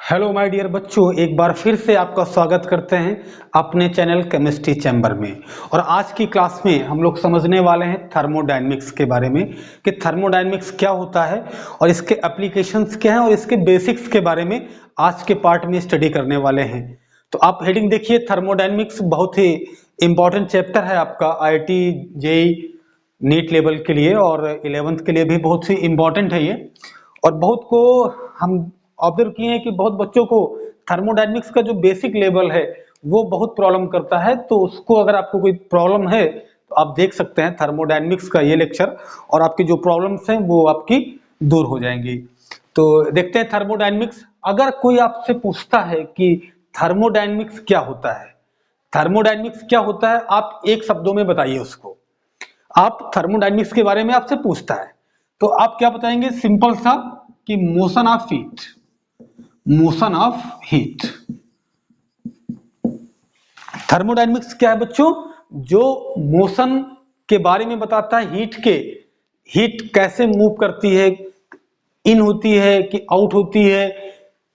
Hello my dear बच्चों, एक बार फिर से आपका स्वागत करते हैं अपने चैनल केमिस्ट्री चैम्बर में। और आज की क्लास में हम लोग समझने वाले हैं थर्मोडायनेमिक्स के बारे में कि थर्मोडायनेमिक्स क्या होता है और इसके एप्लीकेशंस क्या हैं और इसके बेसिक्स के बारे में आज के पार्ट में स्टडी करने वाले हैं। तो आप हेडिंग देखिए, थर्मोडायनेमिक्स बहुत ही इंपॉर्टेंट चैप्टर है आपका IIT JEE नीट लेवल के लिए और 11th के लिए भी बहुत ही इंपॉर्टेंट है ये। और बहुत को हम ऑब्जर्व किए हैं कि बहुत बच्चों को थर्मोडायनेमिक्स का जो बेसिक लेवल है वो बहुत प्रॉब्लम करता है। तो उसको अगर आपको कोई प्रॉब्लम है तो आप देख सकते हैं थर्मोडायनेमिक्स का ये लेक्चर, और आपकी जो प्रॉब्लम्स हैं वो आपकी दूर हो जाएंगी। तो देखते हैं थर्मोडायनेमिक्स। अगर कोई आपसे पूछता है कि थर्मोडायनेमिक्स क्या होता है, थर्मोडायनेमिक्स क्या होता है, आप एक शब्दों में बताइए उसको। आप थर्मोडायनेमिक्स के बारे में आपसे पूछता है तो आप क्या बताएंगे? सिंपल सा कि motion of heat, motion of heat. Thermodynamics क्या है बच्चों? जो मोशन के बारे में बताता है, हीट के, हीट कैसे मूव करती है, इन होती है कि आउट होती है,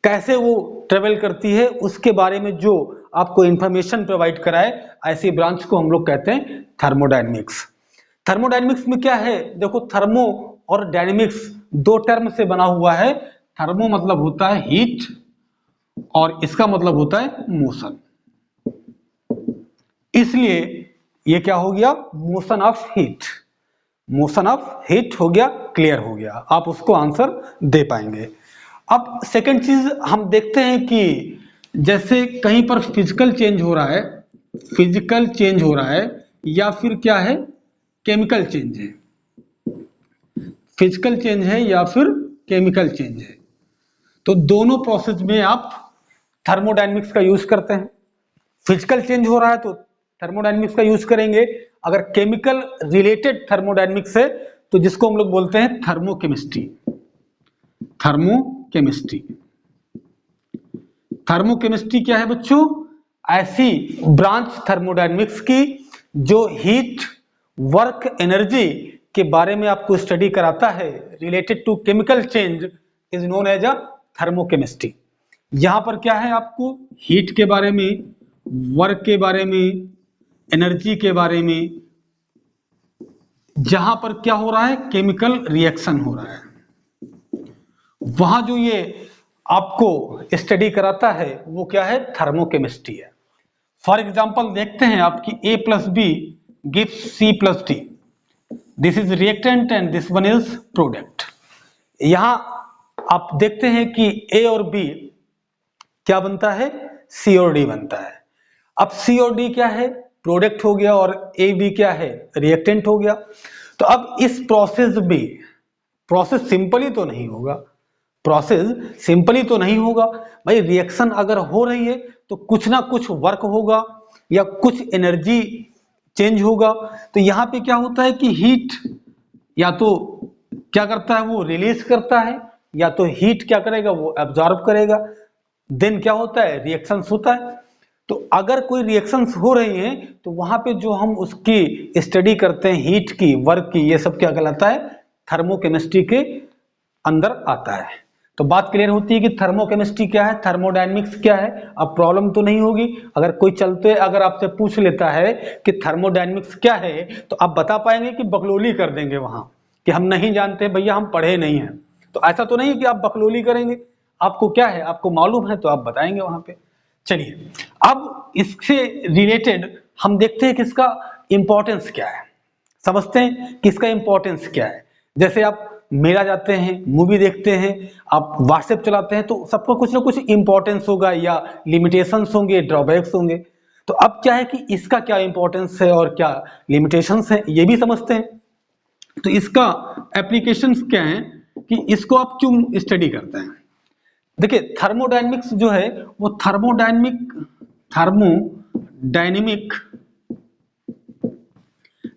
कैसे वो ट्रेवल करती है, उसके बारे में जो आपको इंफॉर्मेशन प्रोवाइड कराए, ऐसी ब्रांच को हम लोग कहते हैं थर्मोडायनेमिक्स। थर्मोडायनेमिक्स में क्या है, देखो, थर्मो और डायनेमिक्स दो टर्म से बना हुआ है। थर्मो मतलब होता है हीट और इसका मतलब होता है मोशन, इसलिए ये क्या हो गया? Motion of heat. Motion of heat हो गया, क्लियर हो गया, आप उसको आंसर दे पाएंगे। अब सेकंड चीज हम देखते हैं कि जैसे कहीं पर फिजिकल चेंज हो रहा है, फिजिकल चेंज हो रहा है या फिर क्या है, केमिकल चेंज है, फिजिकल चेंज है या फिर केमिकल चेंज है, तो दोनों प्रोसेस में आप थर्मोडायनेमिक्स का यूज करते हैं। फिजिकल चेंज हो रहा है तो थर्मोडायनेमिक्स का यूज करेंगे। अगर केमिकल रिलेटेड थर्मोडायनेमिक्स है तो जिसको हम लोग बोलते हैं थर्मोकेमिस्ट्री। थर्मोकेमिस्ट्री, थर्मोकेमिस्ट्री क्या है बच्चों? ऐसी ब्रांच थर्मोडायनेमिक्स की जो हीट, वर्क, एनर्जी के बारे में आपको स्टडी कराता है related to chemical change, is known as a thermochemistry. यहां पर क्या है, आपको हीट के बारे में, वर्क के बारे में, एनर्जी के बारे में, जहां पर क्या हो रहा है, केमिकल रिएक्शन हो रहा है, वहां जो ये आपको स्टडी कराता है वो क्या है? थर्मोकेमिस्ट्री है। फॉर एग्जांपल देखते हैं आपकी A plus B gives C plus D, this is reactant and this one is product. यहां आप देखते हैं कि A और B क्या बनता है? C और D बनता है। अब C और D क्या है? प्रोडक्ट हो गया, और A B क्या है? रिएक्टेंट हो गया। तो अब इस प्रोसेस में, प्रोसेस सिंपली तो नहीं होगा, प्रोसेस सिंपली तो नहीं होगा भाई। रिएक्शन अगर हो रही है तो कुछ ना कुछ वर्क होगा या कुछ एनर्जी चेंज होगा। तो यहां पे क्या होता है कि हीट या तो क्या करता है, वो रिलीज करता है, या तो हीट क्या करेगा, वो एब्जॉर्ब करेगा। देन क्या होता है? रिएक्शंस होता है। तो अगर कोई रिएक्शंस हो रही है तो वहां पे जो हम उसकी स्टडी करते हैं, हीट की, वर्क की, ये सब क्या कहलाता है? थर्मोकेमिस्ट्री के अंदर आता है। तो बात क्लियर होती है कि थर्मोकेमिस्ट्री क्या है, थर्मोडायनेमिक्स क्या है। अब प्रॉब्लम तो नहीं होगी अगर कोई चलते अगर आपसे पूछ लेता है कि थर्मोडायनेमिक्स क्या है, तो आप बता पाएंगे कि बकलोली कर देंगे वहां कि हम नहीं जानते भैया, हम पढ़े नहीं हैं। तो ऐसा तो नहीं कि आप बकलोली करेंगे, आपको क्या है, आपको मालूम है तो आप बताएंगे वहां पे। चलिए, अब इससे रिलेटेड हम देखते हैं कि इसका इंपॉर्टेंस क्या है, समझते हैं कि इसका इंपॉर्टेंस क्या है। जैसे आप मेला जाते हैं, मूवी देखते हैं, आप व्हाट्सएप चलाते हैं, तो सबका कुछ ना कुछ इंपॉर्टेंस होगा या लिमिटेशंस होंगे, ड्रॉबैक्स होंगे। तो अब क्या है कि इसका क्या इंपॉर्टेंस है और क्या लिमिटेशंस है, ये भी समझते हैं। तो इसका एप्लीकेशंस क्या है कि इसको आप क्यों स्टडी करते हैं। देखिए, थर्मोडायनेमिक्स जो है वो थर्मोडायनेमिक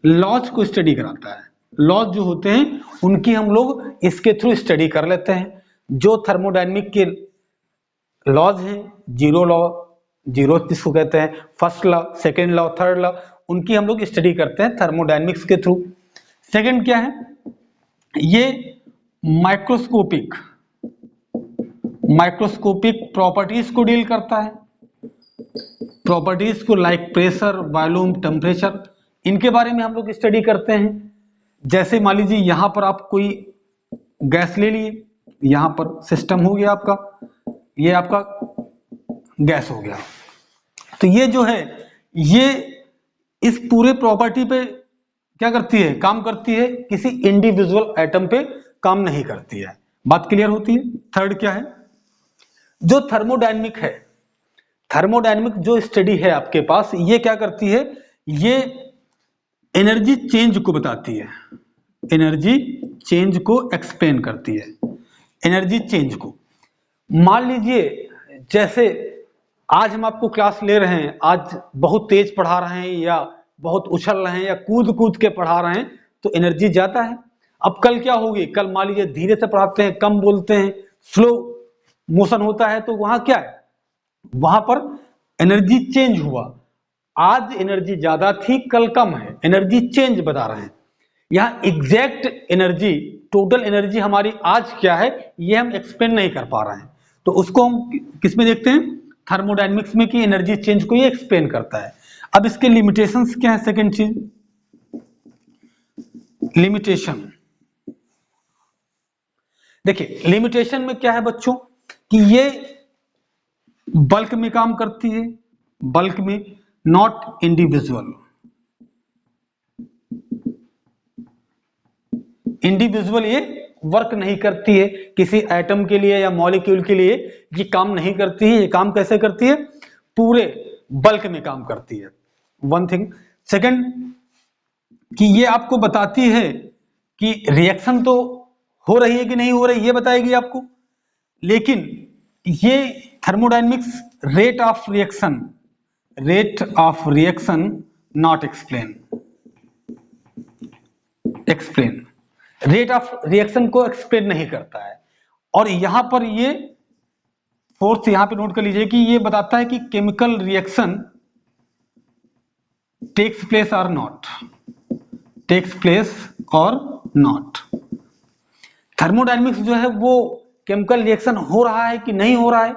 लॉज को स्टडी कराता है। लॉज जो होते हैं उनकी हम लोग इसके थ्रू स्टडी कर लेते हैं। जो थर्मोडायनेमिक के लॉज हैं, जीरो लॉ, जीरो जिसको कहते हैं, first law, second law, third law, उनकी हम लोग स्टडी करते हैं थर्मोडायनेमिक्स के थ्रू। सेकेंड क्या है, ये माइक्रोस्कोपिक माइक्रोस्कोपिक प्रॉपर्टीज को डील करता है, प्रॉपर्टीज को लाइक प्रेशर, वॉल्यूम, टेम्परेचर, इनके बारे में हम लोग स्टडी करते हैं। जैसे मान लीजिए यहां पर आप कोई गैस ले लिए, यहां पर सिस्टम हो गया आपका, ये आपका गैस हो गया, तो ये जो है ये इस पूरे प्रॉपर्टी पे क्या करती है, काम करती है, किसी इंडिविजुअल एटम पे काम नहीं करती है। बात क्लियर होती है। थर्ड क्या है, जो थर्मोडायनेमिक है, थर्मोडायनेमिक जो स्टडी है आपके पास, ये क्या करती है, ये एनर्जी चेंज को बताती है, एनर्जी चेंज को एक्सप्लेन करती है, एनर्जी चेंज को। मान लीजिए जैसे आज हम आपको क्लास ले रहे हैं, आज बहुत तेज पढ़ा रहे हैं या बहुत उछल रहे हैं या कूद कूद के पढ़ा रहे हैं, तो एनर्जी जाता है। अब कल क्या होगी, कल मान लीजिए धीरे से पढ़ाते हैं, कम बोलते हैं, स्लो मोशन होता है, तो वहां क्या है, वहां पर एनर्जी चेंज हुआ। आज एनर्जी ज्यादा थी, कल कम है, एनर्जी चेंज बता रहे हैं। यहाँ एग्जैक्ट एनर्जी, टोटल एनर्जी हमारी आज क्या है, ये हम एक्सप्लेन नहीं कर पा रहे हैं, तो उसको हम किस में देखते हैं, थर्मोडायनेमिक्स में, कि एनर्जी चेंज को ये एक्सप्लेन करता है। अब इसके लिमिटेशंस क्या है, सेकंड चीज लिमिटेशन। देखिए लिमिटेशन में क्या है बच्चों, कि ये बल्क में काम करती है, बल्क में, नॉट इंडिविजुअल। इंडिविजुअल ये वर्क नहीं करती है, किसी एटम के लिए या मॉलिक्यूल के लिए ये काम नहीं करती है। ये काम कैसे करती है, पूरे बल्क में काम करती है, वन थिंग। सेकंड, कि ये आपको बताती है कि रिएक्शन तो हो रही है कि नहीं हो रही, ये बताएगी आपको, लेकिन ये thermodynamics rate of reaction not explain rate of reaction को एक्सप्लेन नहीं करता है। और यहां पर ये फोर्थ यहां पे नोट कर लीजिए कि ये बताता है कि केमिकल रिएक्शन टेक्स प्लेस और नॉट। थर्मोडायनेमिक्स जो है वो केमिकल रिएक्शन हो रहा है कि नहीं हो रहा है,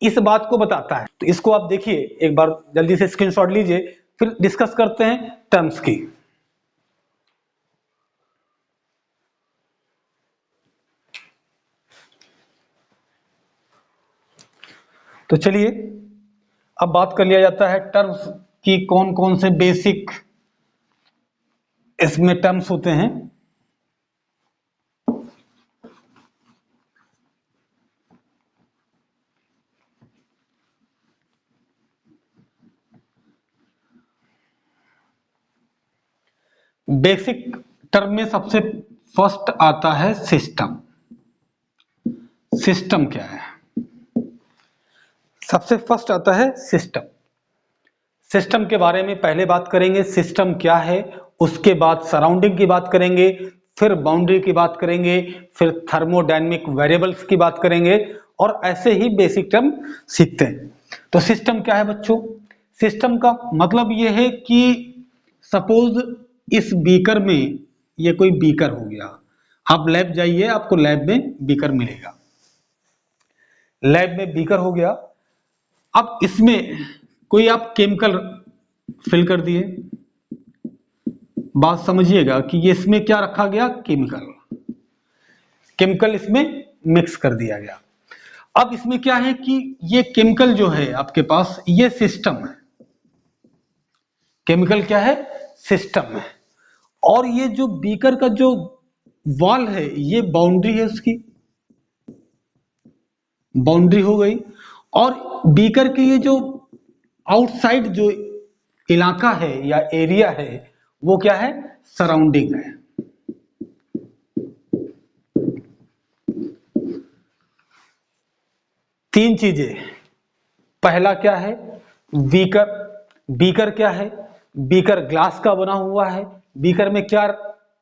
इस बात को बताता है। तो इसको आप देखिए, एक बार जल्दी से स्क्रीनशॉट लीजिए, फिर डिस्कस करते हैं टर्म्स की। तो चलिए अब बात कर लिया जाता है टर्म्स की, कौन कौन से बेसिक इसमें टर्म्स होते हैं। बेसिक टर्म में सबसे फर्स्ट आता है सिस्टम। सिस्टम क्या है, सबसे फर्स्ट आता है सिस्टम। सिस्टम के बारे में पहले बात करेंगे, सिस्टम क्या है, उसके बाद सराउंडिंग की बात करेंगे, फिर बाउंड्री की बात करेंगे, फिर थर्मोडायनेमिक वेरिएबल्स की बात करेंगे, और ऐसे ही बेसिक टर्म सीखते हैं। तो सिस्टम क्या है बच्चों, सिस्टम का मतलब यह है कि सपोज इस बीकर में, ये कोई बीकर हो गया, आप लैब जाइए, आपको लैब में बीकर मिलेगा, लैब में बीकर हो गया। अब इसमें कोई आप केमिकल फिल कर दिए, बात समझिएगा कि ये इसमें क्या रखा गया, केमिकल इसमें मिक्स कर दिया गया। अब इसमें क्या है कि ये केमिकल जो है आपके पास, ये सिस्टम है, केमिकल क्या है, सिस्टम है, और ये जो बीकर का जो वॉल है, ये बाउंड्री है, उसकी बाउंड्री हो गई। और बीकर के ये जो आउटसाइड जो इलाका है या एरिया है, वो क्या है, सराउंडिंग है। तीन चीजें, पहला क्या है, बीकर। बीकर क्या है, बीकर ग्लास का बना हुआ है, बीकर में क्या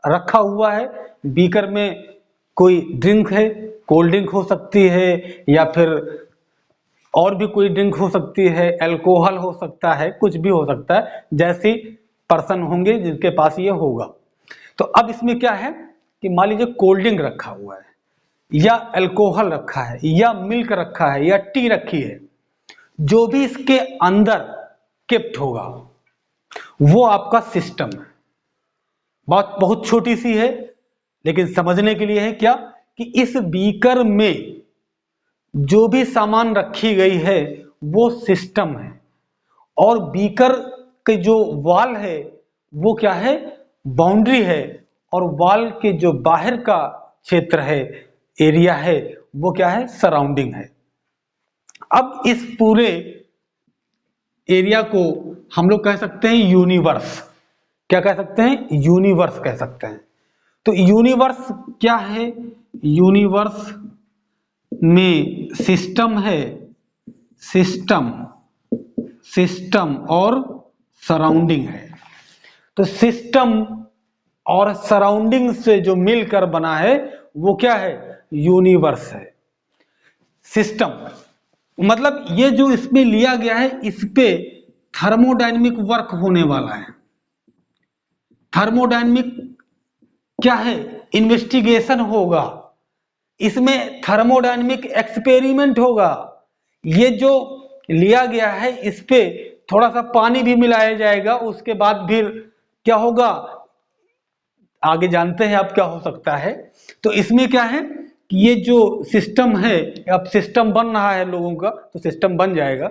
रखा हुआ है, बीकर में कोई ड्रिंक है, कोल्ड ड्रिंक हो सकती है, या फिर और भी कोई ड्रिंक हो सकती है, अल्कोहल हो सकता है, कुछ भी हो सकता है, जैसी पर्सन होंगे जिनके पास ये होगा। तो अब इसमें क्या है कि मान लीजिए कोल्ड ड्रिंक रखा हुआ है, या अल्कोहल रखा है या मिल्क रखा है या टी रखी है, जो भी इसके अंदर केप्ट होगा वो आपका सिस्टम है। बात बहुत छोटी सी है लेकिन समझने के लिए है क्या, कि इस बीकर में जो भी सामान रखी गई है वो सिस्टम है, और बीकर के जो वॉल है वो क्या है, बाउंड्री है, और वॉल के जो बाहर का क्षेत्र है, एरिया है, वो क्या है, सराउंडिंग है। अब इस पूरे एरिया को हम लोग कह सकते हैं यूनिवर्स। क्या कह सकते हैं, यूनिवर्स कह सकते हैं। तो यूनिवर्स क्या है, यूनिवर्स में सिस्टम है, सिस्टम सिस्टम और सराउंडिंग है। तो सिस्टम और सराउंडिंग से जो मिलकर बना है वो क्या है, यूनिवर्स है। सिस्टम मतलब ये जो इसमें लिया गया है इस पे थर्मोडायनेमिक वर्क होने वाला है। थर्मोडायनेमिक क्या है, इन्वेस्टिगेशन होगा, इसमें थर्मोडायनेमिक एक्सपेरिमेंट होगा। ये जो लिया गया है इस पे थोड़ा सा पानी भी मिलाया जाएगा, उसके बाद फिर क्या होगा आगे जानते हैं आप क्या हो सकता है। तो इसमें क्या है कि ये जो सिस्टम है, अब सिस्टम बन रहा है लोगों का, तो सिस्टम बन जाएगा।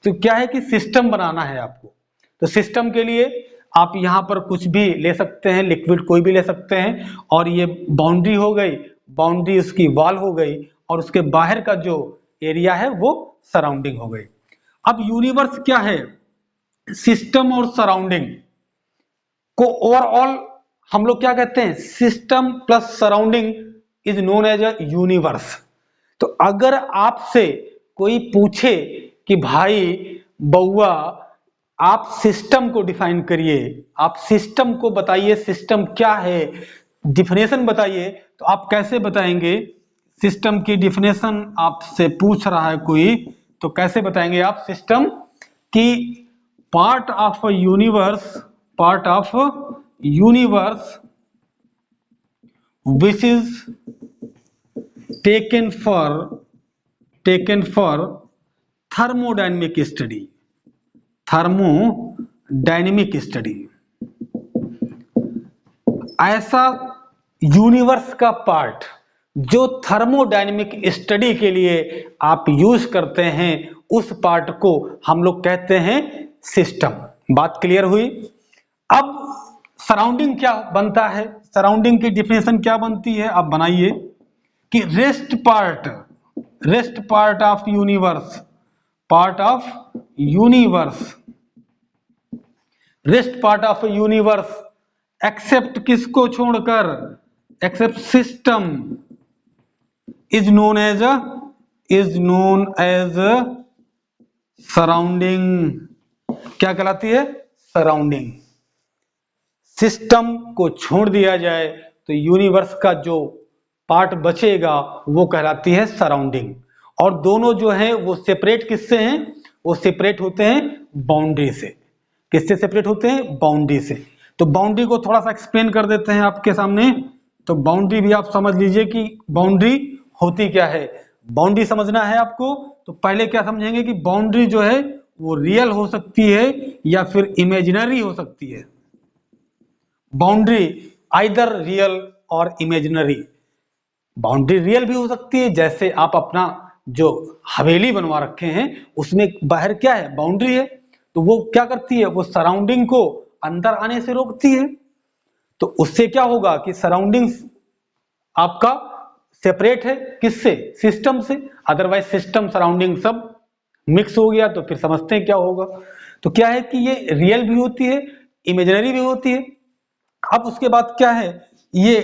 तो क्या है कि सिस्टम बनाना है आपको। तो सिस्टम के लिए आप यहाँ पर कुछ भी ले सकते हैं, लिक्विड कोई भी ले सकते हैं, और ये बाउंड्री हो गई, बाउंड्री उसकी वॉल हो गई, और उसके बाहर का जो एरिया है वो सराउंडिंग हो गई। अब यूनिवर्स क्या है, सिस्टम और सराउंडिंग को ओवरऑल हम लोग क्या कहते हैं, system plus surrounding is known as a universe. तो अगर आपसे कोई पूछे कि भाई बउआ आप सिस्टम को डिफाइन करिए, आप सिस्टम को बताइए, सिस्टम क्या है, डिफिनेशन बताइए, तो आप कैसे बताएंगे। सिस्टम की डिफिनेशन आपसे पूछ रहा है कोई, तो कैसे बताएंगे आप सिस्टम की, part of a universe, part of universe which is taken for thermodynamic study, thermodynamic study। ऐसा यूनिवर्स का पार्ट जो थर्मोडायनेमिक स्टडी के लिए आप यूज करते हैं, उस पार्ट को हम लोग कहते हैं सिस्टम। बात क्लियर हुई। अब सराउंडिंग क्या बनता है, सराउंडिंग की डिफिनेशन क्या बनती है, आप बनाइए कि rest part of universe, part of universe, rest part of universe except किसको छोड़कर, except system is known as surrounding. क्या कहलाती है, सराउंडिंग। सिस्टम को छोड़ दिया जाए तो यूनिवर्स का जो पार्ट बचेगा वो कहलाती है सराउंडिंग। और दोनों जो है वो सेपरेट किससे हैं, वो सेपरेट होते हैं बाउंड्री से। किससे सेपरेट होते हैं, बाउंड्री से। तो बाउंड्री को थोड़ा सा एक्सप्लेन कर देते हैं आपके सामने। तो बाउंड्री भी आप समझ लीजिए कि बाउंड्री होती क्या है। बाउंड्री समझना है आपको तो पहले क्या समझेंगे कि बाउंड्री जो है वो रियल हो सकती है या फिर इमेजिनरी हो सकती है। बाउंड्री आइदर रियल और इमेजिनरी। बाउंड्री रियल भी हो सकती है, जैसे आप अपना जो हवेली बनवा रखे हैं उसमें बाहर क्या है, बाउंड्री है, तो वो क्या करती है, वो सराउंडिंग को अंदर आने से रोकती है। तो उससे क्या होगा कि सराउंडिंग्स आपका सेपरेट है किससे, सिस्टम से। अदरवाइज सिस्टम सराउंडिंग सब मिक्स हो गया तो फिर समझते हैं क्या होगा। तो क्या है कि ये रियल भी होती है, इमेजिनरी भी होती है। अब उसके बाद क्या है, ये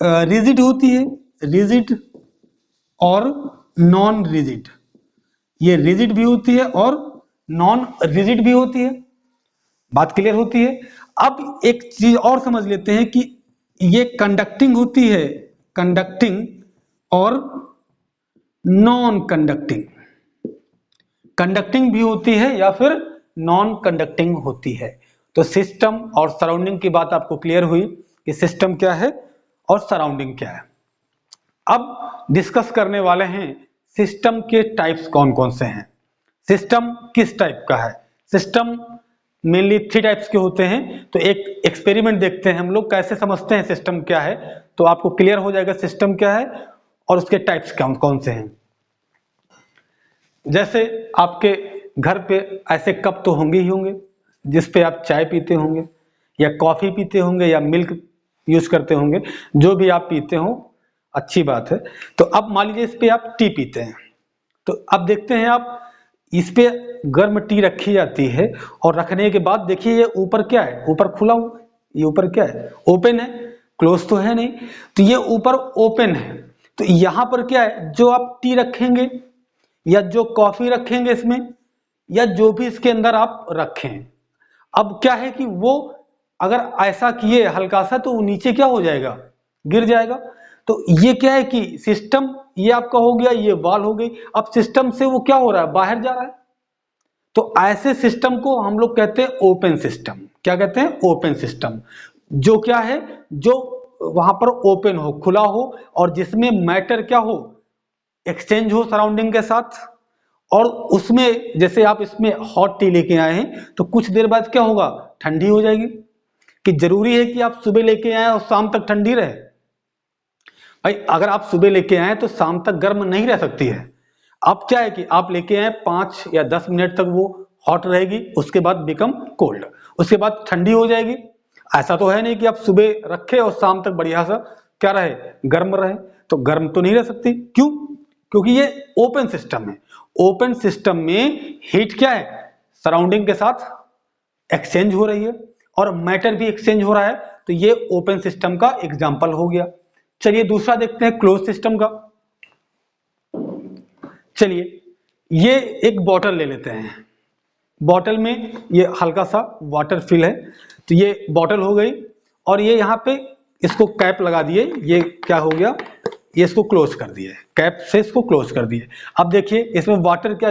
रिजिड होती है, रिजिड और नॉन रिजिड। ये रिजिड भी होती है और नॉन रिजिड भी होती है। बात क्लियर होती है। अब एक चीज और समझ लेते हैं कि ये कंडक्टिंग होती है, कंडक्टिंग और नॉन कंडक्टिंग। कंडक्टिंग भी होती है या फिर नॉन कंडक्टिंग होती है। तो सिस्टम और सराउंडिंग की बात आपको क्लियर हुई कि सिस्टम क्या है और सराउंडिंग क्या है। अब डिस्कस करने वाले हैं सिस्टम के टाइप्स कौन कौन से हैं। सिस्टम किस टाइप का है? सिस्टम मेनली 3 टाइप्स के होते हैं। तो एक एक्सपेरिमेंट देखते हैं हम लोग कैसे समझते हैं सिस्टम क्या है, तो आपको क्लियर हो जाएगा सिस्टम क्या है और उसके टाइप्स कौन कौन से हैं। जैसे आपके घर पे ऐसे कप तो होंगे ही होंगे जिस पे आप चाय पीते होंगे या कॉफी पीते होंगे या मिल्क यूज करते होंगे, जो भी आप पीते हो अच्छी बात है। तो अब मान लीजिए इस पे आप टी पीते हैं, तो अब देखते हैं आप इस पे गर्म टी रखी जाती है और रखने के बाद देखिए ये ऊपर क्या है, ऊपर खुला हुआ, ये ऊपर क्या है, ओपन है, क्लोज तो है नहीं, तो ये ऊपर ओपन है। तो यहां पर क्या है, जो आप टी रखेंगे या जो कॉफी रखेंगे इसमें या जो भी इसके अंदर आप रखें, अब क्या है कि वो अगर ऐसा किए हल्का सा तो वो नीचे क्या हो जाएगा, गिर जाएगा। तो ये क्या है कि सिस्टम ये आपका हो गया, ये वॉल हो गई, अब सिस्टम से वो क्या हो रहा है, बाहर जा रहा है। तो ऐसे सिस्टम को हम लोग कहते हैं ओपन सिस्टम। क्या कहते हैं? Open system. जो क्या है, जो वहां पर ओपन हो, खुला हो और जिसमें मैटर क्या हो, एक्सचेंज हो सराउंडिंग के साथ। और उसमें जैसे आप इसमें हॉट टी लेके आए हैं तो कुछ देर बाद क्या होगा, ठंडी हो जाएगी। कि जरूरी है कि आप सुबह लेके आए और शाम तक ठंडी रहे? भाई अगर आप सुबह लेके आए तो शाम तक गर्म नहीं रह सकती है। अब क्या है कि आप लेके आए 5 या 10 मिनट तक वो हॉट रहेगी, उसके बाद बिकम कोल्ड, उसके बाद ठंडी हो जाएगी। ऐसा तो है नहीं कि आप सुबह रखे और शाम तक बढ़िया सा क्या रहे, गर्म रहे। तो गर्म तो नहीं रह सकती। क्यों? क्योंकि ये ओपन सिस्टम है। ओपन सिस्टम में हीट क्या है, सराउंडिंग के साथ एक्सचेंज हो रही है और मैटर भी एक्सचेंज हो रहा है। तो ये ओपन सिस्टम का एग्जांपल हो गया। चलिए दूसरा देखते हैं क्लोज सिस्टम का। चलिए ये एक बॉटल ले लेते हैं, बॉटल में ये हल्का सा वाटर फिल है, तो ये बॉटल हो गई और ये यहाँ पे इसको कैप लगा दिए, ये क्या हो गया, ये इसको क्लोज कर दिए, कैप से इसको क्लोज कर दिए। अब देखिए इसमें वाटर क्या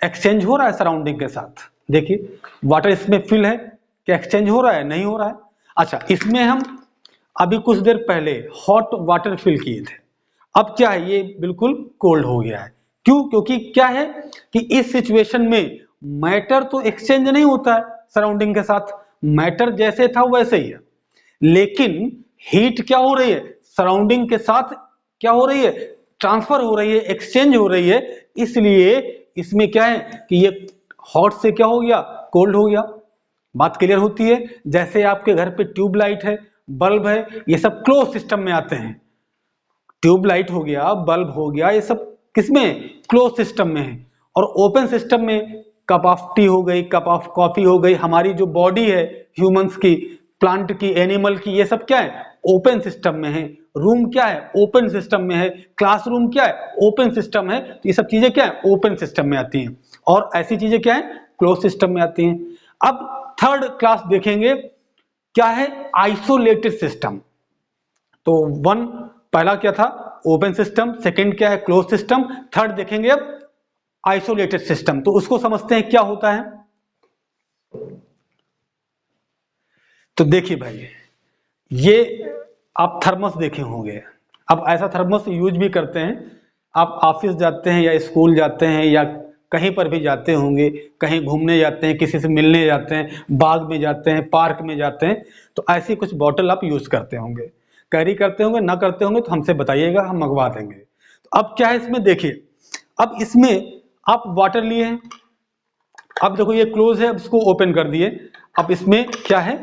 एक्सचेंज हो रहा है सराउंडिंग के साथ, देखिए वाटर इसमें फिल है, क्या एक्सचेंज हो रहा है, नहीं हो रहा है। अच्छा इसमें हम अभी कुछ देर पहले हॉट वाटर फिल किए थे, अब क्या है, ये बिल्कुल कोल्ड हो गया है। क्यों? क्योंकि क्या है कि इस सिचुएशन में मैटर तो एक्सचेंज नहीं होता है सराउंडिंग के साथ, मैटर जैसे था वैसे ही है, लेकिन हीट क्या हो रही है, सराउंडिंग के साथ क्या हो रही है, ट्रांसफर हो रही है, एक्सचेंज हो रही है। इसलिए इसमें क्या है कि ये हॉट से क्या हो गया, कोल्ड हो गया। बात क्लियर होती है? जैसे आपके घर पे ट्यूबलाइट है, बल्ब है, ये सब क्लोज सिस्टम में आते हैं। ट्यूबलाइट हो गया, बल्ब हो गया, ये सब किसमें, क्लोज सिस्टम में है। और ओपन सिस्टम में कप ऑफ टी हो गई, कप ऑफ कॉफी हो गई, हमारी जो बॉडी है ह्यूमंस की, प्लांट की, एनिमल की, ये सब क्या है, ओपन सिस्टम में है। रूम क्या है, ओपन सिस्टम में है। क्लासरूम क्या है, ओपन सिस्टम है। तो ये सब चीजें क्या है, ओपन सिस्टम में आती हैं और ऐसी चीजें क्या है, क्लोज सिस्टम में आती हैं। अब थर्ड क्लास देखेंगे, क्या है, आइसोलेटेड सिस्टम। तो वन पहला क्या था, ओपन सिस्टम, सेकंड क्या है, क्लोज सिस्टम, थर्ड देखेंगे अब आइसोलेटेड सिस्टम। तो उसको समझते हैं क्या होता है। तो देखिए भाई, ये आप थर्मस देखे होंगे, अब ऐसा थर्मस यूज भी करते हैं। आप ऑफिस जाते हैं या स्कूल जाते हैं या कहीं पर भी जाते होंगे, कहीं घूमने जाते हैं, किसी से मिलने जाते हैं, बाग में जाते हैं, पार्क में जाते हैं, तो ऐसी कुछ बॉटल आप यूज करते होंगे, कैरी करते होंगे, ना करते होंगे तो हमसे बताइएगा, हम मंगवा देंगे। तो अब क्या है इसमें, देखिए अब इसमें आप वाटर लिए हैं, अब देखो ये क्लोज है, अब इसको ओपन कर दिए, अब इसमें क्या है,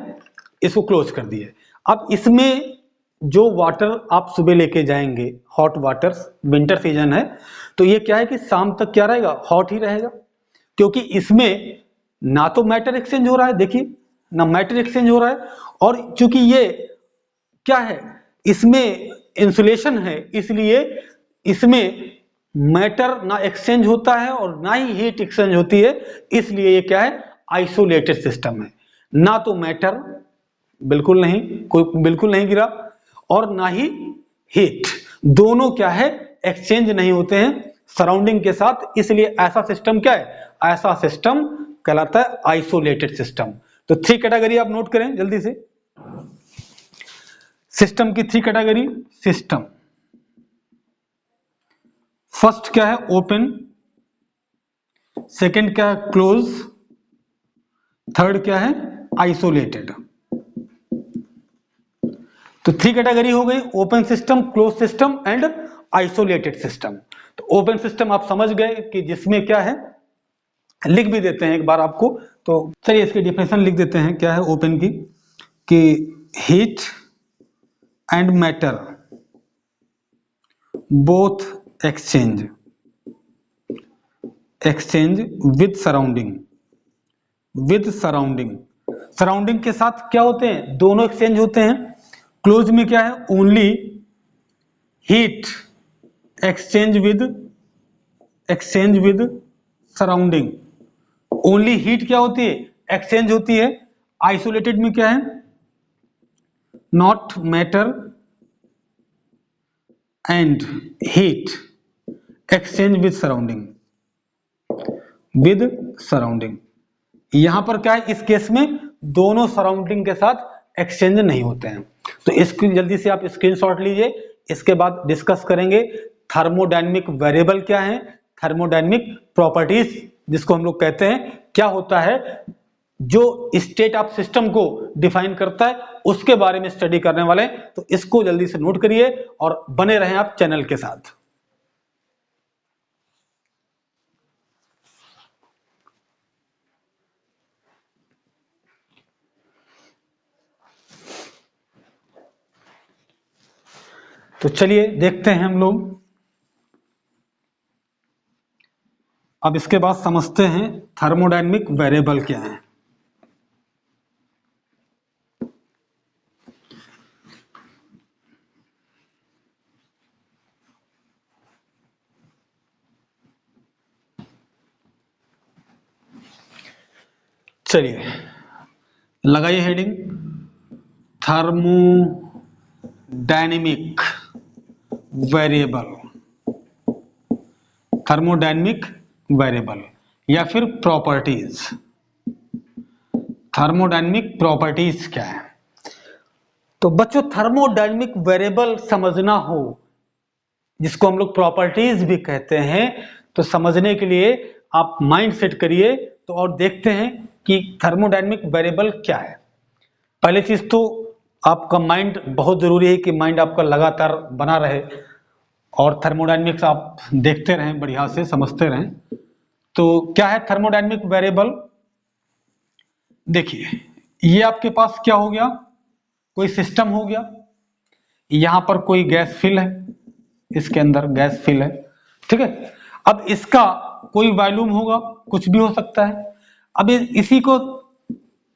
इसको क्लोज कर दिए। अब इसमें जो वाटर आप सुबह लेके जाएंगे, हॉट वाटर, विंटर सीजन है, तो ये क्या है कि शाम तक क्या रहेगा, हॉट ही रहेगा। क्योंकि इसमें ना तो मैटर एक्सचेंज हो रहा है, देखिए ना मैटर एक्सचेंज हो रहा है, और चूंकि ये क्या है, इसमें इंसुलेशन है, इसलिए इसमें मैटर ना एक्सचेंज होता है और ना ही हीट एक्सचेंज होती है। इसलिए ये क्या है, आइसोलेटेड सिस्टम है। ना तो मैटर बिल्कुल नहीं, कोई बिल्कुल नहीं गिरा, और ना ही हीट, दोनों क्या है, एक्सचेंज नहीं होते हैं सराउंडिंग के साथ। इसलिए ऐसा सिस्टम क्या है, ऐसा सिस्टम कहलाता है आइसोलेटेड सिस्टम। तो 3 कैटेगरी आप नोट करें जल्दी से। सिस्टम की 3 कैटेगरी, सिस्टम, फर्स्ट क्या है ओपन, सेकंड क्या है क्लोज, थर्ड क्या है आइसोलेटेड। तो 3 कैटेगरी हो गई, open system, close system and isolated system. तो ओपन सिस्टम आप समझ गए कि जिसमें क्या है, लिख भी देते हैं एक बार आपको, तो चलिए इसकी डिफिनेशन लिख देते हैं क्या है ओपन की, कि heat and matter both exchange with surrounding, surrounding के साथ क्या होते हैं, दोनों एक्सचेंज होते हैं। क्लोज में क्या है, only heat exchange with surrounding, only heat क्या होती है, एक्सचेंज होती है। आइसोलेटेड में क्या है, not matter and heat exchange with surrounding. यहां पर क्या है, इस केस में दोनों सराउंडिंग के साथ एक्सचेंज नहीं होते हैं। तो इसकी जल्दी से आप स्क्रीनशॉट लीजिए, इसके बाद डिस्कस करेंगे थर्मोडायनेमिक वेरिएबल क्या है, थर्मोडायनेमिक प्रॉपर्टीज जिसको हम लोग कहते हैं, क्या होता है जो स्टेट ऑफ सिस्टम को डिफाइन करता है, उसके बारे में स्टडी करने वाले हैं। तो इसको जल्दी से नोट करिए और बने रहें आप चैनल के साथ। तो चलिए देखते हैं हम लोग, अब इसके बाद समझते हैं थर्मोडायनेमिक वेरिएबल क्या है। चलिए लगाइए हेडिंग, थर्मोडायनेमिक वेरिएबल या फिर प्रॉपर्टीज। थर्मोडायनेमिक प्रॉपर्टीज क्या है? तो बच्चों थर्मोडायनेमिक वेरिएबल समझना हो, जिसको हम लोग प्रॉपर्टीज भी कहते हैं, तो समझने के लिए आप माइंड सेट करिए तो और देखते हैं कि थर्मोडायनेमिक वेरिएबल क्या है। पहली चीज तो आपका माइंड बहुत जरूरी है कि माइंड आपका लगातार बना रहे और थर्मोडायनेमिक्स आप देखते रहें, बढ़िया से समझते रहें। तो क्या है थर्मोडायनेमिक वेरिएबल? देखिए ये आपके पास क्या हो गया, कोई सिस्टम हो गया, यहां पर कोई गैस फिल है, इसके अंदर गैस फिल है, ठीक है। अब इसका कोई वॉल्यूम होगा, कुछ भी हो सकता है। अब इसी को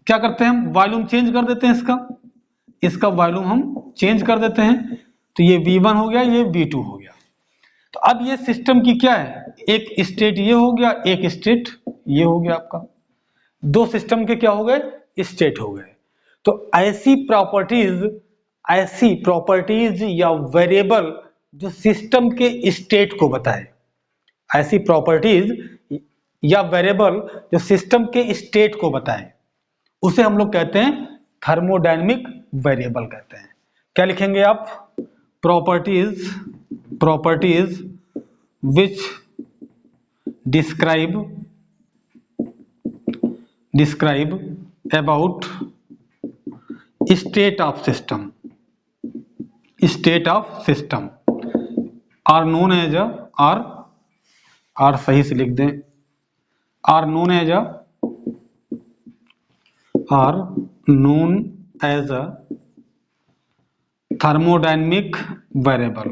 क्या करते हैं हम, वॉल्यूम चेंज कर देते हैं, इसका वॉल्यूम हम चेंज कर देते हैं। तो ये V1 हो गया, ये V2 हो गया। तो अब ये सिस्टम की क्या है, एक स्टेट ये हो गया, एक स्टेट ये हो गया, आपका दो सिस्टम के क्या हो गए, स्टेट हो गए। तो ऐसी प्रॉपर्टीज या वेरिएबल जो सिस्टम के स्टेट को बताए, ऐसी प्रॉपर्टीज या वेरिएबल जो सिस्टम के स्टेट को बताए, उसे हम लोग कहते हैं थर्मोडायनेमिक वेरिएबल कहते हैं। क्या लिखेंगे आप, properties which describe about state of system are known as are सही से लिख दें, are known as a thermodynamic variable.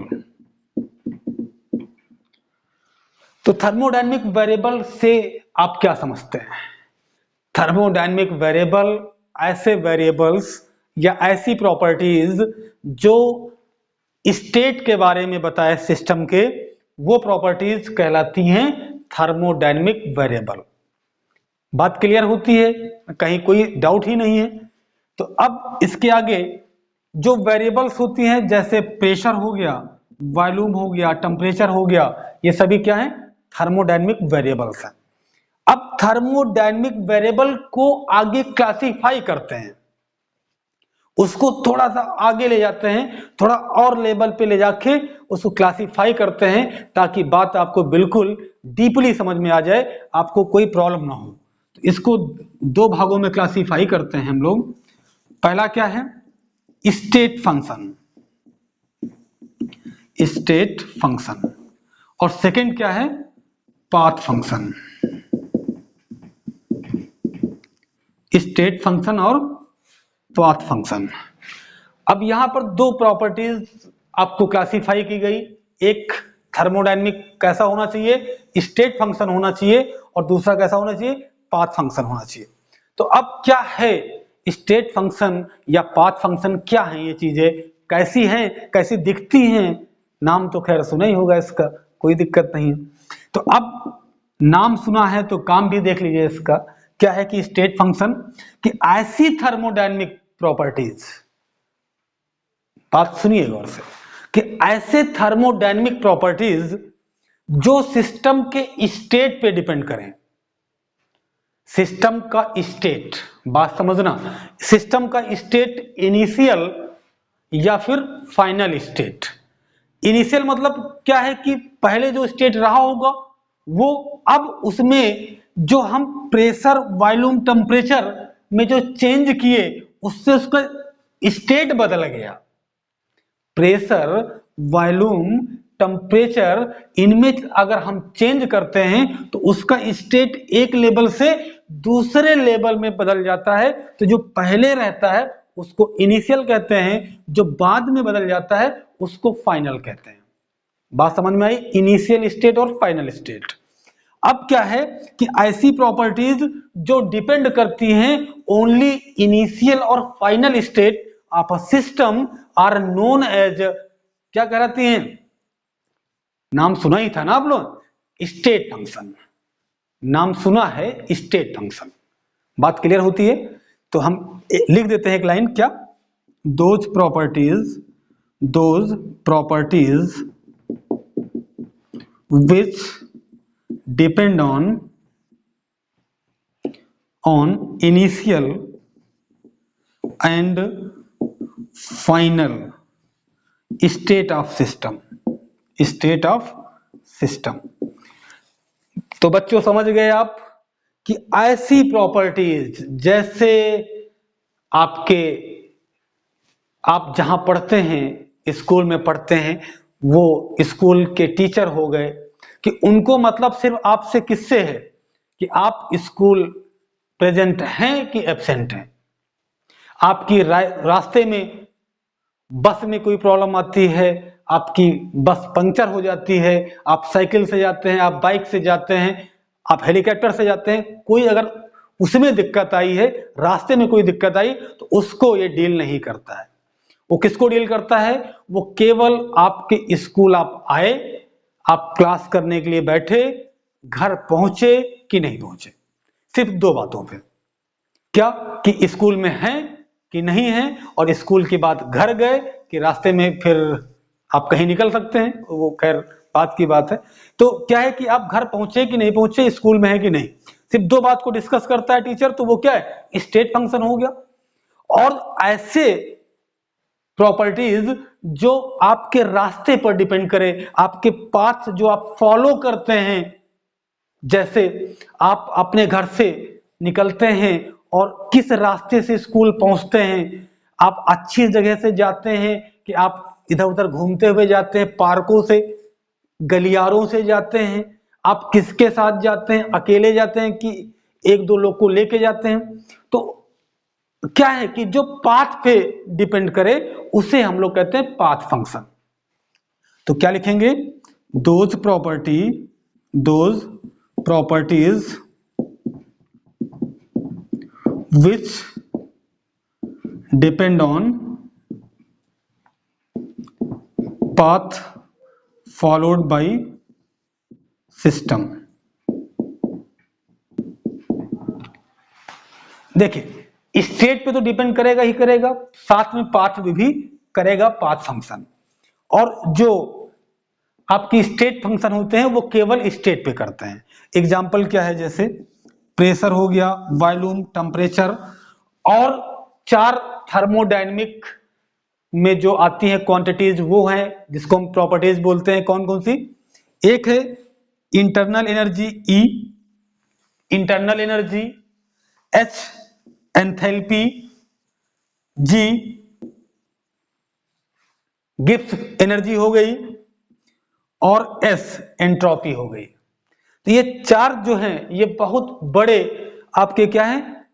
तो थर्मोडायनेमिक वेरिएबल से आप क्या समझते हैं? थर्मोडायनेमिक वेरिएबल ऐसे वेरिएबल्स या ऐसी प्रॉपर्टीज जो स्टेट के बारे में बताए सिस्टम के, वो प्रॉपर्टीज कहलाती हैं थर्मोडायनेमिक वेरिएबल। बात क्लियर होती है, कहीं कोई डाउट ही नहीं है। तो अब इसके आगे जो वेरिएबल्स होती हैं, जैसे प्रेशर हो गया, वॉल्यूम हो गया, टेम्परेचर हो गया, ये सभी क्या है, थर्मोडायनेमिक वेरिएबल्स हैं। अब थर्मोडायनेमिक वेरिएबल को आगे क्लासिफाई करते हैं, उसको थोड़ा सा आगे ले जाते हैं, थोड़ा और लेवल पे ले जाके उसको क्लासिफाई करते हैं ताकि बात आपको बिल्कुल डीपली समझ में आ जाए, आपको कोई प्रॉब्लम ना हो। तो इसको दो भागों में क्लासिफाई करते हैं हम लोग। पहला क्या है? स्टेट फंक्शन, स्टेट फंक्शन, और सेकंड क्या है? Path function. स्टेट फंक्शन और पाथ फंक्शन। अब यहां पर दो प्रॉपर्टीज आपको क्लासिफाई की गई, एक थर्मोडायनेमिक कैसा होना चाहिए, स्टेट फंक्शन होना चाहिए, और दूसरा कैसा होना चाहिए, पाथ फंक्शन होना चाहिए। तो अब क्या है स्टेट फंक्शन या पाथ फंक्शन, क्या है ये चीजें, कैसी हैं, कैसी दिखती हैं? नाम तो खैर सुना ही होगा इसका, कोई दिक्कत नहीं है। तो अब नाम सुना है तो काम भी देख लीजिए इसका। क्या है कि स्टेट फंक्शन कि ऐसी थर्मोडायनेमिक प्रॉपर्टीज, बात सुनिए गौर से, कि ऐसे थर्मोडायनेमिक प्रॉपर्टीज जो सिस्टम के स्टेट पे डिपेंड करें। सिस्टम का स्टेट, बात समझना, सिस्टम का स्टेट इनिशियल या फिर फाइनल स्टेट। इनिशियल मतलब क्या है कि पहले जो स्टेट रहा होगा वो अब उसमें जो हम प्रेशर, वॉल्यूम, टेम्परेचर में जो चेंज किए उससे उसका स्टेट बदल गया। प्रेशर, वॉल्यूम, टेम्परेचर, इनमें अगर हम चेंज करते हैं तो उसका स्टेट एक लेवल से दूसरे लेवल में बदल जाता है। तो जो पहले रहता है उसको इनिशियल कहते हैं, जो बाद में बदल जाता है उसको फाइनल कहते हैं। बात समझ में आई? इनिशियल स्टेट और फाइनल स्टेट। अब क्या है कि ऐसी प्रॉपर्टीज जो डिपेंड करती हैं ओनली इनिशियल और final state of a system are known as, क्या कहलाती हैं? नाम सुना ही था ना आप लोग, स्टेट फंक्शन। नाम सुना है, स्टेट फंक्शन। बात क्लियर होती है? तो हम लिख देते हैं एक लाइन, क्या? Those properties which depend on initial and final state of system, state of system। तो बच्चों समझ गए आप कि ऐसी प्रॉपर्टीज जैसे आप जहां पढ़ते हैं, स्कूल में पढ़ते हैं, वो स्कूल के टीचर हो गए, कि उनको मतलब सिर्फ आपसे किससे है कि आप स्कूल प्रेजेंट हैं कि एब्सेंट हैं। आपकी रास्ते में बस में कोई प्रॉब्लम आती है, आपकी बस पंक्चर हो जाती है, आप साइकिल से जाते हैं, आप बाइक से जाते हैं, आप हेलीकॉप्टर से जाते हैं, कोई अगर उसमें दिक्कत आई है, रास्ते में कोई दिक्कत आई, तो उसको ये डील नहीं करता है। वो किसको डील करता है? वो केवल आपके स्कूल आप आए, आप क्लास करने के लिए बैठे, घर पहुंचे कि नहीं पहुंचे, सिर्फ दो बातों पे। क्या कि स्कूल में हैं कि नहीं हैं, और स्कूल के बाद घर गए कि रास्ते में फिर आप कहीं निकल सकते हैं, वो खैर बात की बात है। तो क्या है कि आप घर पहुंचे कि नहीं पहुंचे, स्कूल में है कि नहीं, सिर्फ दो बात को डिस्कस करता है टीचर। तो वो क्या है? स्टेट फंक्शन हो गया। और ऐसे प्रॉपर्टीज जो आपके रास्ते पर डिपेंड करे, आपके पाथ जो आप फॉलो करते हैं, जैसे आप अपने घर से निकलते हैं और किस रास्ते से स्कूल पहुंचते हैं, आप अच्छी जगह से जाते हैं कि आप इधर उधर घूमते हुए जाते हैं, पार्कों से, गलियारों से जाते हैं, आप किसके साथ जाते हैं, अकेले जाते हैं कि एक दो लोग को लेके जाते हैं। तो क्या है कि जो पाथ पे डिपेंड करे उसे हम लोग कहते हैं पाथ फंक्शन। तो क्या लिखेंगे? Those properties which depend on path followed by system। देखिए स्टेट पे तो डिपेंड करेगा ही करेगा, साथ में पाथ भी करेगा, पाथ फंक्शन। और जो आपकी स्टेट फंक्शन होते हैं वो केवल स्टेट पे करते हैं। एग्जाम्पल क्या है? जैसे प्रेशर हो गया, वॉल्यूम, टेम्परेचर, और चार थर्मोडायनेमिक में जो आती है क्वांटिटीज वो है जिसको हम प्रॉपर्टीज बोलते हैं। कौन कौन सी? एक है internal energy E, internal energy, H enthalpy, G Gibbs energy हो गई और S एंट्रोपी हो गई। तो ये चार जो हैं ये बहुत बड़े आपके क्या हैं,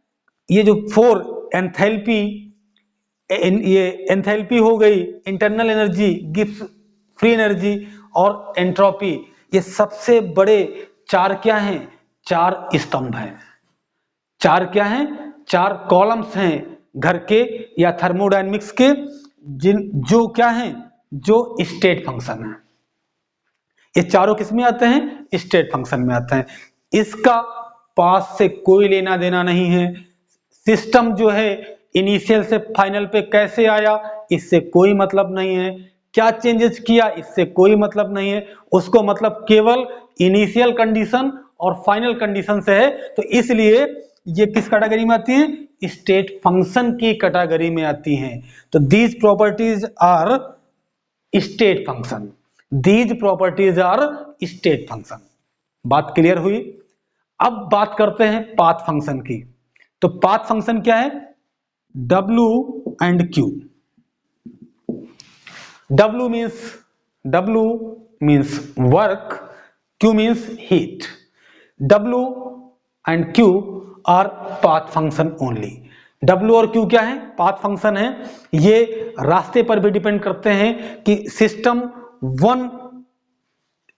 ये जो फोर एंथैल्पी, ये एंथैल्पी हो गई, internal energy, Gibbs free energy और एंट्रोपी, ये सबसे बड़े चार क्या हैं? चार स्तंभ हैं। चार क्या हैं? चार कॉलम्स हैं घर के या थर्मोडायनेमिक्स के, जो क्या हैं? जो स्टेट फंक्शन है। ये चारों किस में आते हैं? स्टेट फंक्शन में आते हैं। इसका पास से कोई लेना देना नहीं है। सिस्टम जो है इनिशियल से फाइनल पे कैसे आया इससे कोई मतलब नहीं है। क्या चेंजेस किया इससे कोई मतलब नहीं है। उसको मतलब केवल इनिशियल कंडीशन और फाइनल कंडीशन से है। तो इसलिए ये किस कैटेगरी में आती हैं? स्टेट फंक्शन की कैटेगरी में आती हैं। तो these properties are state function, these properties are state function. बात क्लियर हुई? अब बात करते हैं पाथ फंक्शन की। तो पाथ फंक्शन क्या है? W and Q। W means work, Q means heat. W and Q our path function only. W और Q क्या है? पाथ फंक्शन है। ये रास्ते पर भी डिपेंड करते हैं कि सिस्टम वन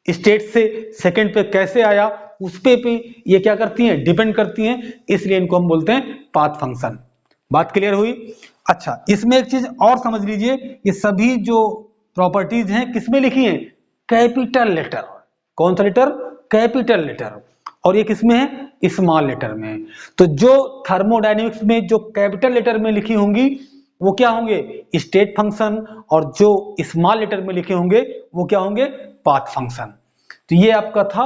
स्टेट से सेकंड पे कैसे आया, उस पे भी ये क्या करती हैं? डिपेंड करती हैं। इसलिए इनको हम बोलते हैं पाथ फंक्शन। बात क्लियर हुई? अच्छा, इसमें एक चीज और समझ लीजिए, ये सभी जो प्रॉपर्टीज हैं किसमें लिखी हैं? Capital letter. कौन सा लेटर? Capital letter. और ये किसमें है? स्मॉल लेटर में। तो जो थर्मोडायनेमिक्स में जो कैपिटल लेटर में लिखी होंगी वो क्या होंगे? State function. और जो स्मॉल लेटर में लिखे होंगे वो क्या होंगे? Path function. तो ये आपका था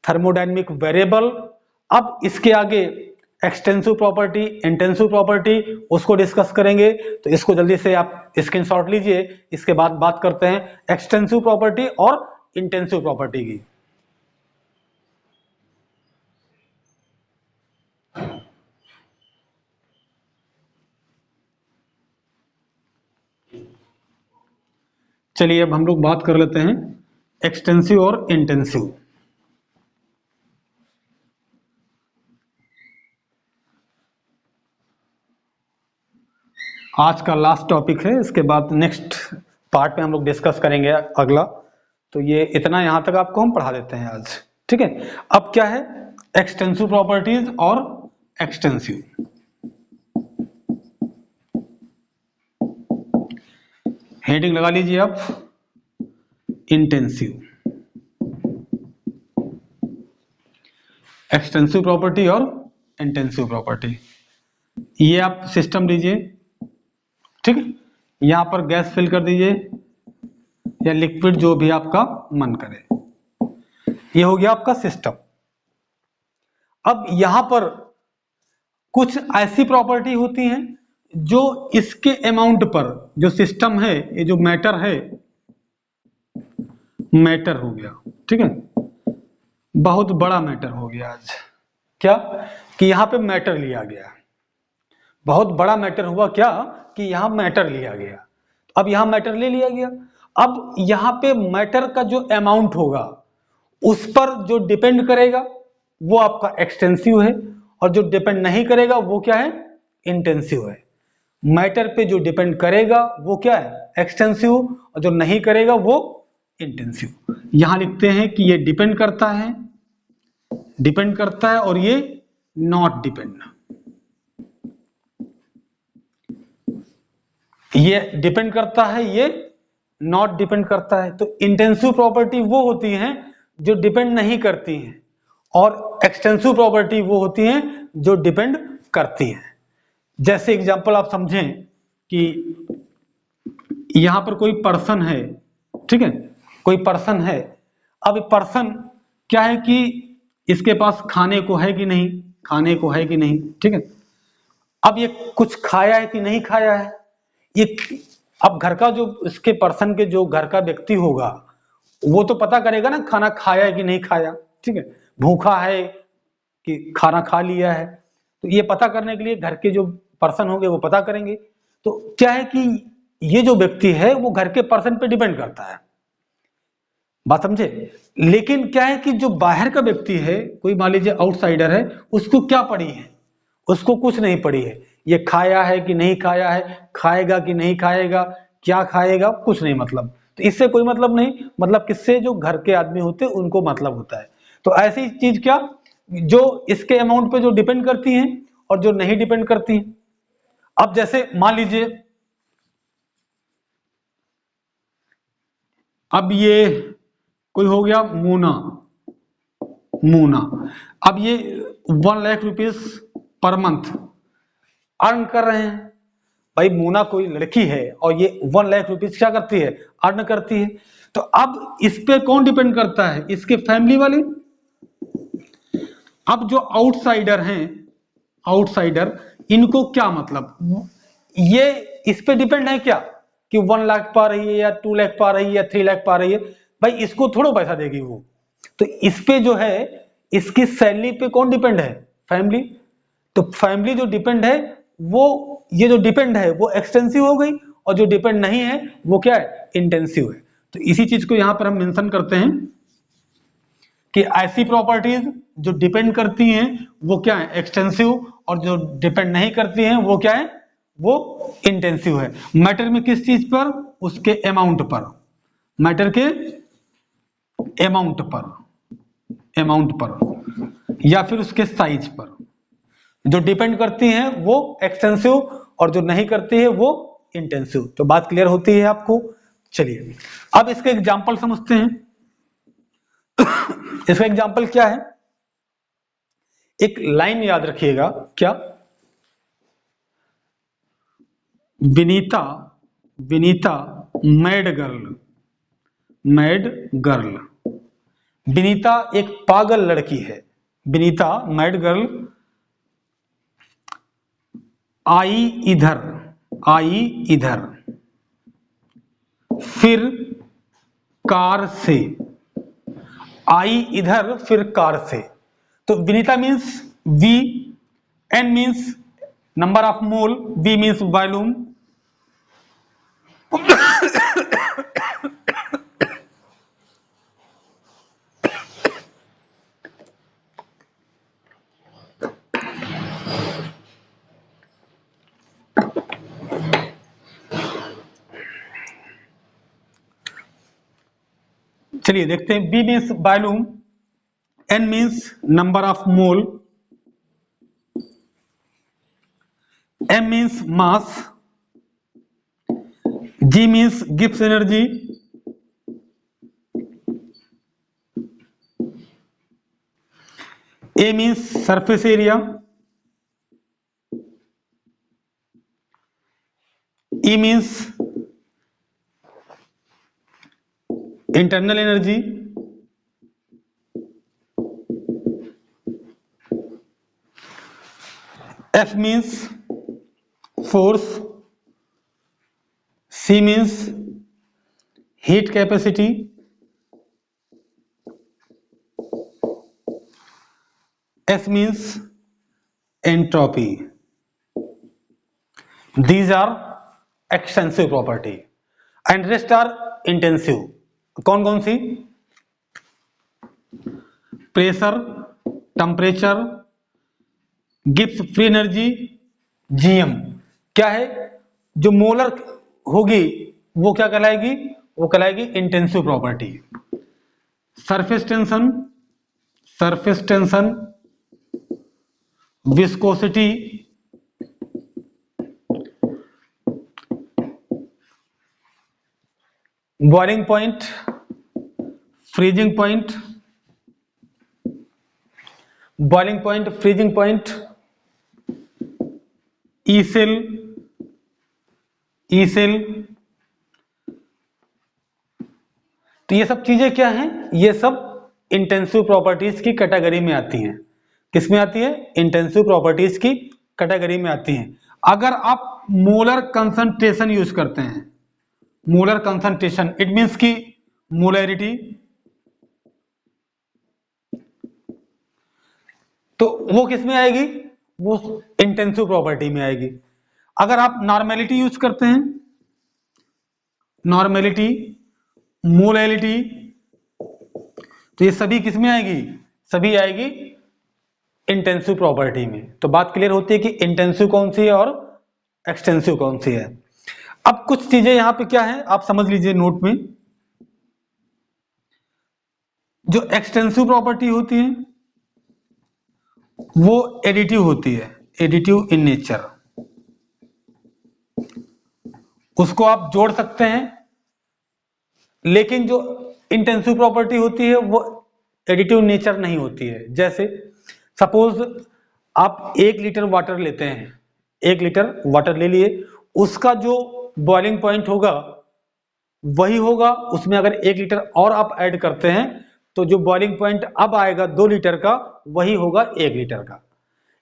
थर्मोडायनेमिक वेरिएबल। अब इसके आगे एक्सटेंसिव प्रॉपर्टी, इंटेंसिव प्रॉपर्टी, उसको डिस्कस करेंगे। तो इसको जल्दी से आप स्क्रीनशॉट लीजिए। इसके बाद बात करते हैं एक्सटेंसिव प्रॉपर्टी और इंटेंसिव प्रॉपर्टी की। चलिए अब हम लोग बात कर लेते हैं एक्सटेंसिव और इंटेंसिव। आज का लास्ट टॉपिक है, इसके बाद नेक्स्ट पार्ट में हम लोग डिस्कस करेंगे अगला। तो ये इतना यहां तक आपको हम पढ़ा देते हैं आज, ठीक है। अब क्या है? एक्सटेंसिव प्रॉपर्टीज और एक्सटेंसिव। हेडिंग लगा लीजिए आप, इंटेंसिव, एक्सटेंसिव प्रॉपर्टी और इंटेंसिव प्रॉपर्टी। ये आप सिस्टम लीजिए, ठीक है। यहां पर गैस फिल कर दीजिए या लिक्विड, जो भी आपका मन करे। ये हो गया आपका सिस्टम। अब यहां पर कुछ ऐसी प्रॉपर्टी होती हैं जो इसके अमाउंट पर, जो सिस्टम है, ये जो मैटर है, मैटर हो गया, ठीक है। बहुत बड़ा मैटर हो गया आज। क्या? कि यहां पे मैटर लिया गया। बहुत बड़ा मैटर हुआ क्या? कि यहां मैटर लिया गया। अब यहां मैटर ले लिया गया। अब यहां पे मैटर का जो अमाउंट होगा उस पर जो डिपेंड करेगा वो आपका एक्सटेंसिव है, और जो डिपेंड नहीं करेगा वो क्या है? इंटेंसिव है। मैटर पे जो डिपेंड करेगा वो क्या है? एक्सटेंसिव, और जो नहीं करेगा वो इंटेंसिव। यहां लिखते हैं कि ये डिपेंड करता है, डिपेंड करता है, और ये नॉट डिपेंड। ये डिपेंड करता है, ये नॉट डिपेंड करता है। तो इंटेंसिव प्रॉपर्टी वो होती हैं जो डिपेंड नहीं करती हैं, और एक्सटेंसिव प्रॉपर्टी वो होती हैं जो डिपेंड करती हैं। जैसे एग्जांपल आप समझें कि यहां पर कोई पर्सन है, ठीक है, कोई पर्सन है। अब पर्सन क्या है कि इसके पास खाने को है कि नहीं, खाने को है कि नहीं, ठीक है। अब ये कुछ खाया है कि नहीं खाया है, ये अब घर का जो इसके पर्सन के जो घर का व्यक्ति होगा वो तो पता करेगा ना खाना खाया है कि नहीं खाया, ठीक है, भूखा है कि खाना खा लिया है, तो ये पता करने के लिए घर के जो पर्सन होंगे वो पता करेंगे। तो क्या है कि ये जो व्यक्ति है वो घर के पर्सन पे डिपेंड करता है, बात समझे। लेकिन क्या है कि जो बाहर का व्यक्ति है, कोई मान लीजिए आउटसाइडर है, उसको क्या पड़ी है, उसको कुछ नहीं पड़ी है, ये खाया है कि नहीं खाया है, खाएगा कि नहीं खाएगा, क्या खाएगा, कुछ नहीं मतलब, तो इससे कोई मतलब नहीं, मतलब किससे, जो घर के आदमी होते हैं उनको मतलब होता है। तो ऐसी चीज क्या जो इसके अमाउंट पे जो डिपेंड करती हैं और जो नहीं डिपेंड करती हैं। अब जैसे मान लीजिए अब ये कोई हो गया मूना, मूना, अब ये 1 lakh rupees per month earn कर रहे हैं। भाई मूना कोई लड़की है और ये 1 लाख रुपीस क्या करती है, अर्न करती है। तो अब इस पे कौन डिपेंड करता है, इसके फैमिली वाले। अब जो आउटसाइडर हैं, आउटसाइडर, इनको क्या मतलब, ये इस पे डिपेंड है क्या कि 1 लाख पा रही है या 2 लाख पा रही है या 3 लाख पा रही है, भाई इसको थोड़ा पैसा देगी वो। तो इस पे जो है इसकी सैलरी पे कौन डिपेंड है, फैमिली। तो फैमिली जो डिपेंड है वो, ये जो डिपेंड है वो एक्सटेंसिव हो गई और जो डिपेंड नहीं है वो क्या है, इंटेंसिव है। तो इसी चीज को यहां पर हम मेंशन करते हैं कि ऐसी प्रॉपर्टीज जो डिपेंड करती हैं वो क्या है, एक्सटेंसिव, और जो डिपेंड नहीं करती हैं वो क्या है, वो इंटेंसिव है। मैटर में किस चीज पर, उसके अमाउंट पर, मैटर के अमाउंट पर, अमाउंट पर या फिर उसके साइज पर। जो डिपेंड करती हैं वो एक्सटेंसिव और जो नहीं करती है वो इंटेंसिव। तो बात क्लियर होती है आपको। चलिए अब इसका एग्जांपल समझते हैं। इसका एग्जांपल क्या है, एक लाइन याद रखिएगा, क्या, Vinita, Vinita mad girl, mad girl, Vinita एक पागल लड़की है, विनीता मैड गर्ल आई इधर, आई इधर, फिर कार से, आई इधर फिर कार से। तो विनीता means V, N means number of mole, V means volume, चलिए देखते हैं। B means volume, N means number of mole, M means mass, G means Gibbs energy, A means surface area, E means internal energy, F means force, C means heat capacity, S means entropy. These are extensive property and rest are intensive। कौन कौन सी, pressure, temperature, Gibbs free energy, GM. क्या है, जो molar होगी वो क्या कहलाएगी, वो कहलाएगी intensive property. Surface tension, surface tension, viscosity, boiling point, freezing point, boiling point, freezing point, E cell, E cell. तो ये सब चीजें क्या हैं, ये सब इंटेंसिव प्रॉपर्टीज की कैटेगरी में आती हैं। किस में आती है, इंटेंसिव प्रॉपर्टीज की कैटेगरी में आती हैं। अगर आप मोलर कंसंट्रेशन यूज करते हैं, मोलर कंसंट्रेशन इट मींस की मोलैरिटी, तो वो किस में आएगी, वो इंटेंसिव प्रॉपर्टी में आएगी। अगर आप नॉर्मेलिटी यूज करते हैं, नॉर्मेलिटी, मोलैलिटी, तो ये सभी किस में आएगी, सभी आएगी इंटेंसिव प्रॉपर्टी में। तो बात क्लियर होती है कि इंटेंसिव कौन सी है और एक्सटेंसिव कौन सी है। अब कुछ चीजें यहां पे क्या है आप समझ लीजिए नोट में। जो एक्सटेंसिव प्रॉपर्टी होती है वो एडिटिव होती है, एडिटिव इन नेचर, उसको आप जोड़ सकते हैं। लेकिन जो इंटेंसिव प्रॉपर्टी होती है वो एडिटिव नेचर नहीं होती है। जैसे सपोज आप 1 लीटर वाटर लेते हैं, 1 लीटर वाटर ले लिए, उसका जो बॉइलिंग पॉइंट होगा वही होगा, उसमें अगर 1 लीटर और आप ऐड करते हैं तो जो बॉइलिंग पॉइंट अब आएगा 2 लीटर का वही होगा 1 लीटर का।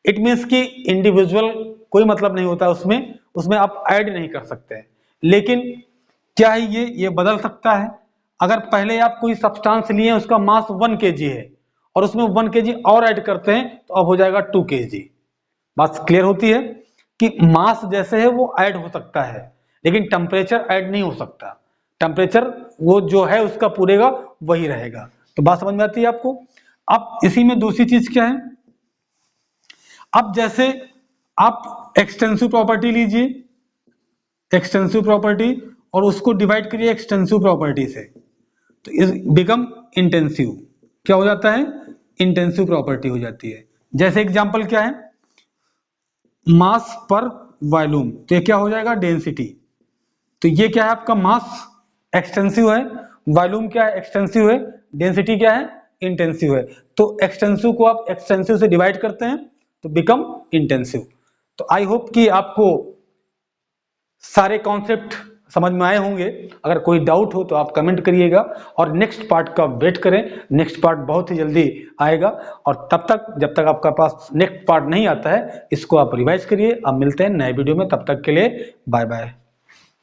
इट मीन्स कि इंडिविजुअल कोई मतलब नहीं होता उसमें आप ऐड नहीं कर सकते हैं। लेकिन क्या है ये बदल सकता है। अगर पहले आप कोई सब्सटेंस लिए हैं उसका मास 1 kg है और उसमें 1 kg और ऐड करते हैं तो अब हो जाएगा 2 kg। बात क्लियर होती है कि मास जैसे है वो ऐड हो सकता है लेकिन टेम्परेचर ऐड नहीं हो सकता। टेम्परेचर वो जो है उसका पूरेगा वही रहेगा। तो बात समझ में आती है आपको। अब इसी में दूसरी चीज क्या है, अब जैसे आप एक्सटेंसिव प्रॉपर्टी लीजिए, एक्सटेंसिव प्रॉपर्टी, और उसको डिवाइड करिए एक्सटेंसिव प्रॉपर्टी से, तो इस बिकम इंटेंसिव। क्या हो जाता है, इंटेंसिव प्रॉपर्टी हो जाती है। जैसे एग्जांपल क्या है, मास पर वॉल्यूम, तो ये क्या हो जाएगा, डेंसिटी। तो ये क्या है आपका मास एक्सटेंसिव है, वॉल्यूम क्या है एक्सटेंसिव है, डेंसिटी क्या है इंटेंसिव है। तो एक्सटेंसिव को आप एक्सटेंसिव से डिवाइड करते हैं तो बिकम इंटेंसिव। तो आई होप कि आपको सारे कॉन्सेप्ट समझ में आए होंगे। अगर कोई डाउट हो तो आप कमेंट करिएगा और नेक्स्ट पार्ट का वेट करें। नेक्स्ट पार्ट बहुत ही जल्दी आएगा और तब तक जब तक आपका पास नेक्स्ट पार्ट नहीं आता है इसको आप रिवाइज करिए। अब मिलते हैं नए वीडियो में, तब तक के लिए बाय बाय।